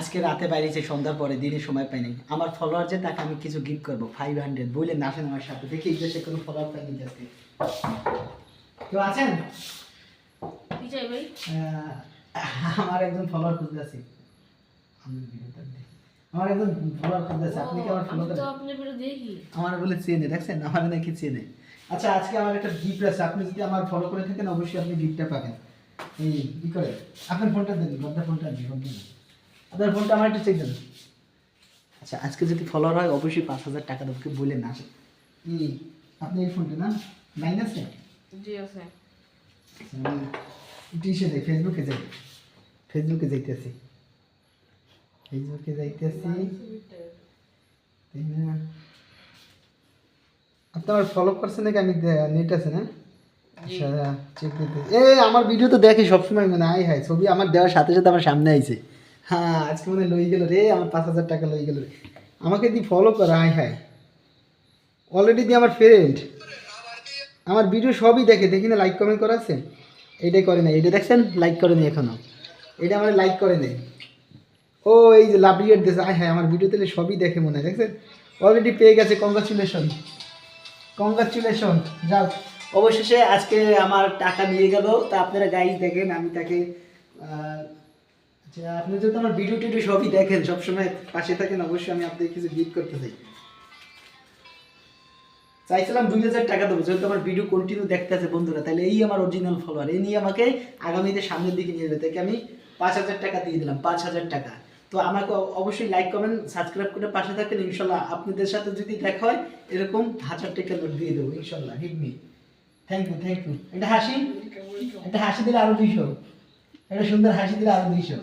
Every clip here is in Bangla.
আজকে রাতে বাইরেছে সন্ধ্যার পরে দিনে সময় পাইনি আমার ফলোয়ার যে তাকে আমি কিছু গিফট করবো 500 বলে নাচেন আমার সাথে দেখি এই দেশে কোনো ফলোয়ার পাইনি আজকে কেউ আছেন কি চাই ভাই? আমার একজন ফলোয়ার খুঁজতেছি আমার একজন ফলোয়ার খুঁজতেছে আপনি কি আমার ফলো আমি তো করেন আপনার ভিডিও দেখি। আমার বলে চেনে দেখছেন আমার নাকি চেনে আচ্ছা আজকে আমার একটা গিফট আছে আপনি যদি আমার ফলো করে থাকেন অবশ্যই আপনি গিফটটা পাবেন এই কি করে আপনার ফোনটা দেন আপনার ফোনটা দিন ফোনটা দিন আপনার ফোনটা আমার একটু চেক দেন আচ্ছা আজকে যদি ফলোয়ার হয় অবশ্যই 5,000 টাকা দেবো কেউ বলে না এই আপনি এই ফোনটা না লাইন আছে জি আছে। টিসে যাই ফেসবুকে যাই ফেসবুকে যাইতেছি আপনি আমার ফলো করছেন নাকি আমি নেট আছে না আচ্ছা চেক দিতে আমার ভিডিও তো দেখে সবসময় মানে আই হাই ছবি আমার দেওয়ার সাথে সাথে আমার সামনে আইছে হ্যাঁ আজকে মনে লই গেল রে আমার 5,000 টাকা লই গেল রে আমাকে দি ফলো করা আই হাই অলরেডি দি আমার ফ্রেন্ড আমার ভিডিও সবই দেখে দেখি না লাইক কমেন্ট করা আছে এইটাই করে না এটা দেখছেন লাইক করেনি এখনো এটা আমার লাইক করে নেই ও এই যে লাভ রিয়েট দিয়েছে আয় হ্যাঁ আমার ভিডিও তাহলে সবই দেখে মনে হয় দেখছেন অলরেডি পেয়ে গেছে কংগ্রাচুলেশন যাও অবশেষে আজকে আমার টাকা নিয়ে গেল তা আপনারা গাইজ দেখেন আমি তাকে আচ্ছা আপনি যদি আমার ভিডিও টিডিও সবই দেখেন সবসময় পাশে থাকেন অবশ্যই আমি আপনাকে কিছু গিফট করতে চাই চাইছিলাম 2,000 টাকা দেবো যেহেতু আমার ভিডিও কন্টিনিউ দেখতে আছে বন্ধুরা তাহলে এই আমার অরিজিনাল ফলোয়ার এই নিয়ে আমাকে আগামীতে সামনের দিকে নিয়ে যাবে তাকে আমি 5,000 টাকা দিয়ে দিলাম 5,000 টাকা তো আমাকে অবশ্যই লাইক কমেন্ট সাবস্ক্রাইব করে পাশে থাকেন ইনশাল্লাহ আপনাদের সাথে যদি দেখা হয় এরকম 1,000 টাকা নোট দিয়ে দেবো ইনশাল্লাহ হিট মি থ্যাংক ইউ এটা হাসি দিলে আরো 200 এটা সুন্দর হাসি দিলে আরো 200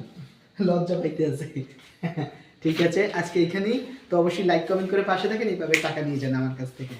লজ্জা পাইতে আছে ঠিক আছে আজকে এখানেই তো অবশ্যই লাইক কমেন্ট করে পাশে থাকেন এইভাবে টাকা নিয়ে যান আমার কাছ থেকে